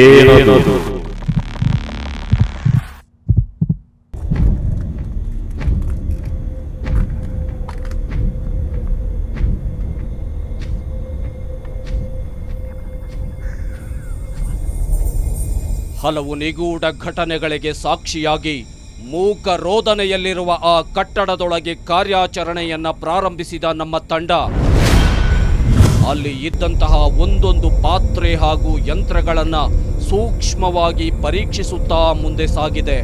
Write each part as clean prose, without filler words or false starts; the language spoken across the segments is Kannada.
ಏನದು? ಹಲವು ನಿಗೂಢ ಘಟನೆಗಳಿಗೆ ಸಾಕ್ಷಿಯಾಗಿ ಮೂಕ ರೋದನೆಯಲ್ಲಿರುವ ಆ ಕಟ್ಟಡದೊಳಗೆ ಕಾರ್ಯಾಚರಣೆಯನ್ನ ಪ್ರಾರಂಭಿಸಿದ ನಮ್ಮ ತಂಡ ಅಲ್ಲಿ ಇದ್ದಂತಹ ಒಂದೊಂದು ಪಾತ್ರೆ ಹಾಗೂ ಯಂತ್ರಗಳನ್ನ ಸೂಕ್ಷ್ಮವಾಗಿ ಪರೀಕ್ಷಿಸುತ್ತಾ ಮುಂದೆ ಸಾಗಿದೆ.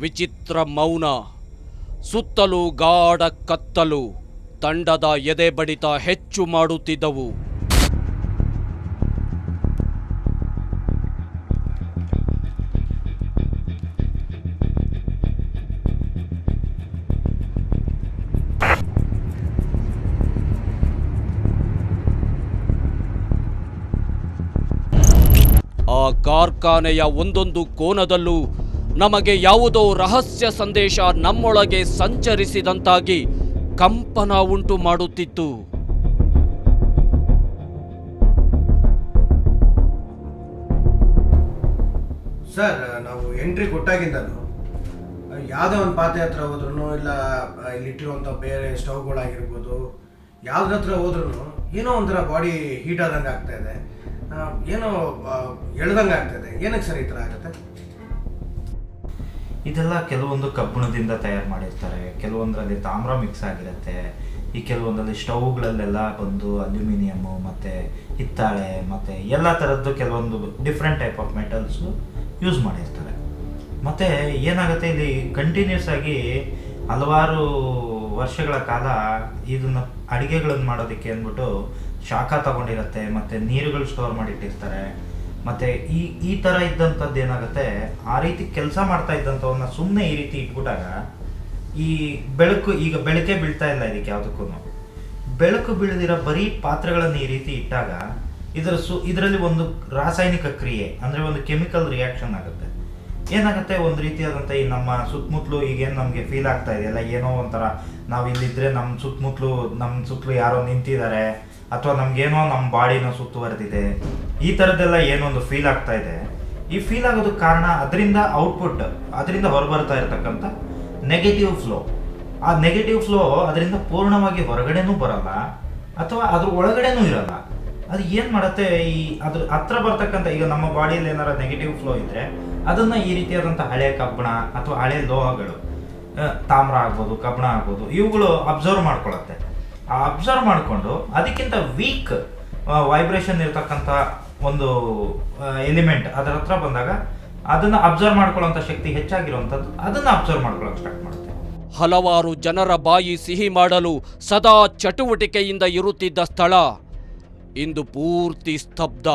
ವಿಚಿತ್ರ ಮೌನ, ಸುತ್ತಲೂ ಗಾಢ ಕತ್ತಲು ತಂಡದ ಎದೆ ಬಡಿತ ಹೆಚ್ಚು ಮಾಡುತ್ತಿದ್ದವು. ಆ ಕಾರ್ಖಾನೆಯ ಒಂದೊಂದು ಕೋನದಲ್ಲೂ ನಮಗೆ ಯಾವುದೋ ರಹಸ್ಯ ಸಂದೇಶ ನಮ್ಮೊಳಗೆ ಸಂಚರಿಸಿದಂತಾಗಿ ಕಂಪನ ಉಂಟು ಮಾಡುತ್ತಿತ್ತು. ಸರ್, ನಾವು ಎಂಟ್ರಿ ಕೊಟ್ಟಾಗಿಂದನು ಯಾವುದೋ ಒಂದು ಪಾತ್ರೆ ಹತ್ರ ಹೋದ್ರೂ ಇಲ್ಲ ಇಲ್ಲಿಟ್ಟಿರುವಂಥ ಬೇರೆ ಸ್ಟವ್ಗಳಾಗಿರ್ಬೋದು, ಯಾವುದ್ರ ಹತ್ರ ಹೋದ್ರೂ ಏನೋ ಒಂಥರ ಬಾಡಿ ಹೀಟ್ ಆದಂಗೆ ಆಗ್ತಾ ಇದೆ, ಏನೋ ಎಳ್ದಂಗೆ ಆಗ್ತಾಯಿದೆ. ಏನಕ್ಕೆ ಸರ್ ಈ ಥರ ಆಗುತ್ತೆ? ಇದೆಲ್ಲ ಕೆಲವೊಂದು ಕಬ್ಬಿಣದಿಂದ ತಯಾರು ಮಾಡಿರ್ತಾರೆ, ಕೆಲವೊಂದರಲ್ಲಿ ತಾಮ್ರ ಮಿಕ್ಸ್ ಆಗಿರುತ್ತೆ, ಈ ಕೆಲವೊಂದರಲ್ಲಿ ಸ್ಟವ್ಗಳಲ್ಲೆಲ್ಲ ಬಂದು ಅಲ್ಯೂಮಿನಿಯಮ್ಮು ಮತ್ತು ಹಿತ್ತಾಳೆ ಮತ್ತು ಎಲ್ಲ ಥರದ್ದು ಕೆಲವೊಂದು different type of metals use ಮಾಡಿರ್ತಾರೆ. ಮತ್ತು ಏನಾಗುತ್ತೆ, ಇಲ್ಲಿ ಕಂಟಿನ್ಯೂಸ್ ಆಗಿ ಹಲವಾರು ವರ್ಷಗಳ ಕಾಲ ಇದನ್ನು ಅಡುಗೆಗಳನ್ನು ಮಾಡೋದಕ್ಕೆ ಅಂದ್ಬಿಟ್ಟು ಶಾಖ ತಗೊಂಡಿರುತ್ತೆ, ಮತ್ತು ನೀರುಗಳು ಸ್ಟೋರ್ ಮಾಡಿಟ್ಟಿರ್ತಾರೆ. ಮತ್ತು ಈ ಥರ ಇದ್ದಂಥದ್ದು ಏನಾಗುತ್ತೆ, ಆ ರೀತಿ ಕೆಲಸ ಮಾಡ್ತಾ ಇದ್ದಂಥವನ್ನ ಸುಮ್ಮನೆ ಈ ರೀತಿ ಇಟ್ಬಿಟ್ಟಾಗ ಈ ಬೆಳಕು, ಈಗ ಬೆಳಕೆ ಬೀಳ್ತಾ ಇಲ್ಲ ಇದಕ್ಕೆ ಯಾವುದಕ್ಕೂ, ಬೆಳಕು ಬೀಳದಿರೋ ಬರೀ ಪಾತ್ರೆಗಳನ್ನು ಈ ರೀತಿ ಇಟ್ಟಾಗ ಇದರಲ್ಲಿ ಒಂದು ರಾಸಾಯನಿಕ ಕ್ರಿಯೆ ಅಂದರೆ ಒಂದು ಕೆಮಿಕಲ್ ರಿಯಾಕ್ಷನ್ ಆಗುತ್ತೆ. ಏನಾಗುತ್ತೆ, ಒಂದು ರೀತಿಯಾದಂಥ ಈ ನಮ್ಮ ಸುತ್ತಮುತ್ತಲು ಈಗೇನು ನಮಗೆ ಫೀಲ್ ಆಗ್ತಾ ಇದೆಯಲ್ಲ, ಏನೋ ಒಂಥರ ನಾವು ಇಲ್ಲಿದ್ದರೆ ನಮ್ಮ ಸುತ್ತಲೂ ಯಾರೋ ನಿಂತಿದ್ದಾರೆ ಅಥವಾ ನಮಗೇನೋ ನಮ್ಮ ಬಾಡಿನ ಸುತ್ತುವರೆದಿದೆ, ಈ ಥರದ್ದೆಲ್ಲ ಏನೊಂದು ಫೀಲ್ ಆಗ್ತಾ ಇದೆ. ಈ ಫೀಲ್ ಆಗೋದಕ್ಕೆ ಕಾರಣ ಅದರಿಂದ ಔಟ್ಪುಟ್, ಅದರಿಂದ ಹೊರಬರ್ತಾ ಇರತಕ್ಕಂಥ ನೆಗೆಟಿವ್ ಫ್ಲೋ. ಆ ನೆಗೆಟಿವ್ ಫ್ಲೋ ಅದರಿಂದ ಪೂರ್ಣವಾಗಿ ಹೊರಗಡೆನೂ ಬರಲ್ಲ ಅಥವಾ ಅದ್ರ ಒಳಗಡೆನೂ ಇರಲ್ಲ. ಅದು ಏನು ಮಾಡುತ್ತೆ, ಈ ಅದ್ರ ಹತ್ರ ಬರ್ತಕ್ಕಂಥ, ಈಗ ನಮ್ಮ ಬಾಡಿಯಲ್ಲಿ ಏನಾರ ನೆಗೆಟಿವ್ ಫ್ಲೋ ಇದ್ದರೆ ಅದನ್ನು ಈ ರೀತಿಯಾದಂಥ ಹಳೆ ಕಬ್ಬಣ ಅಥವಾ ಹಳೆ ಲೋಹಗಳು, ತಾಮ್ರ ಆಗ್ಬೋದು, ಕಬ್ಬಣ ಆಗ್ಬೋದು, ಇವುಗಳು ಅಬ್ಸರ್ವ್ ಮಾಡ್ಕೊಳತ್ತೆ. ಆ ಅಬ್ಸರ್ವ್ ಮಾಡಿಕೊಂಡು ಅದಕ್ಕಿಂತ ವೀಕ್ ವೈಬ್ರೇಷನ್ ಇರತಕ್ಕಂಥ ಒಂದು ಎಲಿಮೆಂಟ್ ಅದರ ಹತ್ರ ಬಂದಾಗ ಅದನ್ನು ಅಬ್ಸರ್ವ್ ಮಾಡ್ಕೊಳ್ಳೋಂಥ ಶಕ್ತಿ ಹೆಚ್ಚಾಗಿರುವಂಥದ್ದು, ಅದನ್ನು ಅಬ್ಸರ್ವ್ ಮಾಡ್ಕೊಳ್ಳೋಕೆ ಸ್ಟಾರ್ಟ್ ಮಾಡುತ್ತೆ. ಹಲವಾರು ಜನರ ಬಾಯಿ ಸಿಹಿ ಮಾಡಲು ಸದಾ ಚಟುವಟಿಕೆಯಿಂದ ಇರುತ್ತಿದ್ದ ಸ್ಥಳ ಇಂದು ಪೂರ್ತಿ ಸ್ತಬ್ಧ.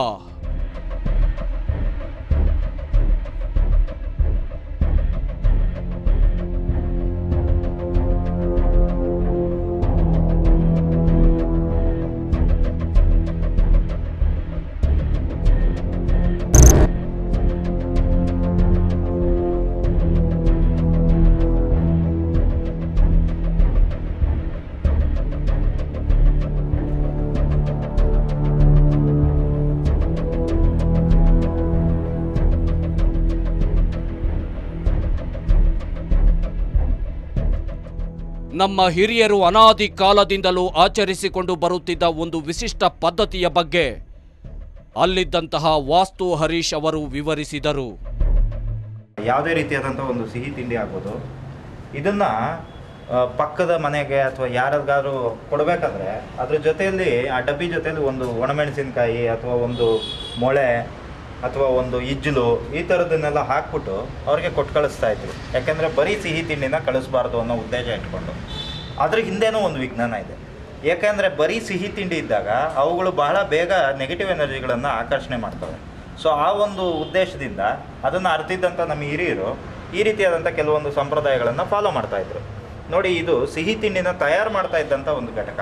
ನಮ್ಮ ಹಿರಿಯರು ಅನಾದಿ ಕಾಲದಿಂದಲೂ ಆಚರಿಸಿಕೊಂಡು ಬರುತ್ತಿದ್ದ ಒಂದು ವಿಶಿಷ್ಟ ಪದ್ಧತಿಯ ಬಗ್ಗೆ ಅಲ್ಲಿದ್ದಂತಹ ವಾಸ್ತು ಹರೀಶ್ ಅವರು ವಿವರಿಸಿದರು. ಯಾವುದೇ ರೀತಿಯಾದಂಥ ಒಂದು ಸಿಹಿ ತಿಂಡಿ ಆಗ್ಬೋದು, ಇದನ್ನು ಪಕ್ಕದ ಮನೆಗೆ ಅಥವಾ ಯಾರಿಗಾದ್ರೂ ಕೊಡಬೇಕಾದ್ರೆ ಅದ್ರ ಜೊತೆಯಲ್ಲಿ, ಆ ಡಬ್ಬಿ ಜೊತೆಯಲ್ಲಿ ಒಂದು ಒಣಮೆಣಸಿನಕಾಯಿ ಅಥವಾ ಒಂದು ಮೊಳೆ ಅಥವಾ ಒಂದು ಇಜ್ಜಲು, ಈ ಥರದನ್ನೆಲ್ಲ ಹಾಕ್ಬಿಟ್ಟು ಅವ್ರಿಗೆ ಕೊಟ್ಟು ಕಳಿಸ್ತಾ ಇದ್ರು. ಯಾಕೆಂದರೆ ಬರೀ ಸಿಹಿ ತಿಂಡಿನ ಕಳಿಸ್ಬಾರ್ದು ಅನ್ನೋ ಉದ್ದೇಶ ಇಟ್ಕೊಂಡು. ಅದ್ರ ಹಿಂದೆನೂ ಒಂದು ವಿಜ್ಞಾನ ಇದೆ. ಏಕೆಂದರೆ ಬರೀ ಸಿಹಿ ತಿಂಡಿ ಇದ್ದಾಗ ಅವುಗಳು ಬಹಳ ಬೇಗ ನೆಗೆಟಿವ್ ಎನರ್ಜಿಗಳನ್ನು ಆಕರ್ಷಣೆ ಮಾಡ್ತವೆ. ಸೊ ಆ ಒಂದು ಉದ್ದೇಶದಿಂದ ಅದನ್ನು ಅರ್ತಿದ್ದಂಥ ನಮ್ಮ ಹಿರಿಯರು ಈ ರೀತಿಯಾದಂಥ ಕೆಲವೊಂದು ಸಂಪ್ರದಾಯಗಳನ್ನು ಫಾಲೋ ಮಾಡ್ತಾಯಿದ್ರು. ನೋಡಿ, ಇದು ಸಿಹಿ ತಿಂಡಿನ ತಯಾರು ಮಾಡ್ತಾ ಇದ್ದಂಥ ಒಂದು ಘಟಕ.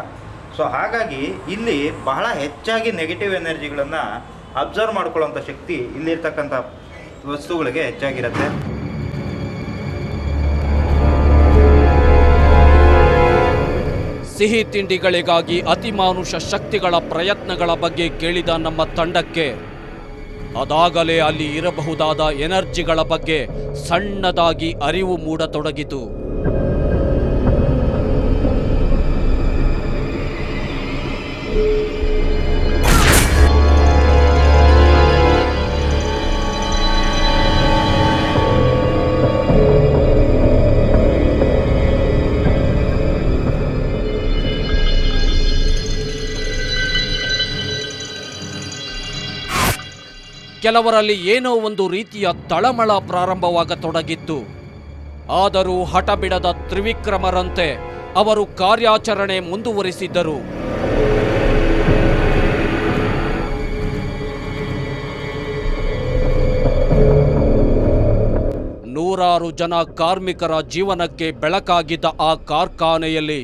ಸೊ ಹಾಗಾಗಿ ಇಲ್ಲಿ ಬಹಳ ಹೆಚ್ಚಾಗಿ ನೆಗೆಟಿವ್ ಎನರ್ಜಿಗಳನ್ನು ಅಬ್ಸರ್ವ್ ಮಾಡ್ಕೊಳ್ಳೋಂಥ ಶಕ್ತಿ ಇಲ್ಲಿರ್ತಕ್ಕಂಥ ವಸ್ತುಗಳಿಗೆ ಹೆಚ್ಚಾಗಿರುತ್ತೆ. ಸಿಹಿ ತಿಂಡಿಗಳಿಗಾಗಿ ಅತಿಮಾನುಷ ಶಕ್ತಿಗಳ ಪ್ರಯತ್ನಗಳ ಬಗ್ಗೆ ಕೇಳಿದ ನಮ್ಮ ತಂಡಕ್ಕೆ ಅದಾಗಲೇ ಅಲ್ಲಿ ಇರಬಹುದಾದ ಎನರ್ಜಿಗಳ ಬಗ್ಗೆ ಸಣ್ಣದಾಗಿ ಅರಿವು ಮೂಡತೊಡಗಿತು. ಕೆಲವರಲ್ಲಿ ಏನೋ ಒಂದು ರೀತಿಯ ತಳಮಳ ಪ್ರಾರಂಭವಾಗತೊಡಗಿತ್ತು. ಆದರೂ ಹಠ ಬಿಡದ ತ್ರಿವಿಕ್ರಮರಂತೆ ಅವರು ಕಾರ್ಯಾಚರಣೆ ಮುಂದುವರಿಸಿದ್ದರು. ನೂರಾರು ಜನ ಕಾರ್ಮಿಕರ ಜೀವನಕ್ಕೆ ಬೆಳಕಾಗಿದ್ದ ಆ ಕಾರ್ಖಾನೆಯಲ್ಲಿ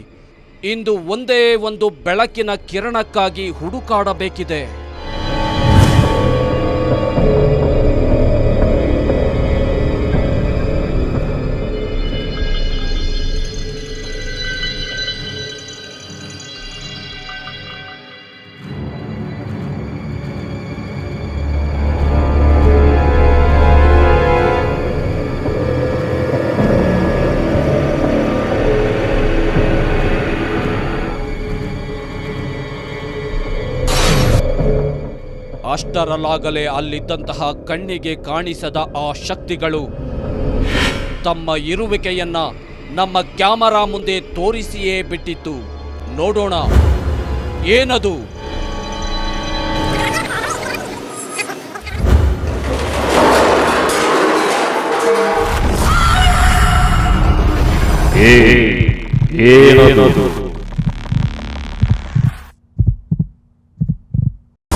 ಇಂದು ಒಂದೇ ಒಂದು ಬೆಳಕಿನ ಕಿರಣಕ್ಕಾಗಿ ಹುಡುಕಾಡಬೇಕಿದೆ. ಅಷ್ಟರಲ್ಲಾಗಲೇ ಅಲ್ಲಿದ್ದಂತಹ ಕಣ್ಣಿಗೆ ಕಾಣಿಸದ ಆ ಶಕ್ತಿಗಳು ತಮ್ಮ ಇರುವಿಕೆಯನ್ನ ನಮ್ಮ ಕ್ಯಾಮರಾ ಮುಂದೆ ತೋರಿಸಿಯೇ ಬಿಟ್ಟಿತ್ತು. ನೋಡೋಣ, ಏನದು? ಏನದು?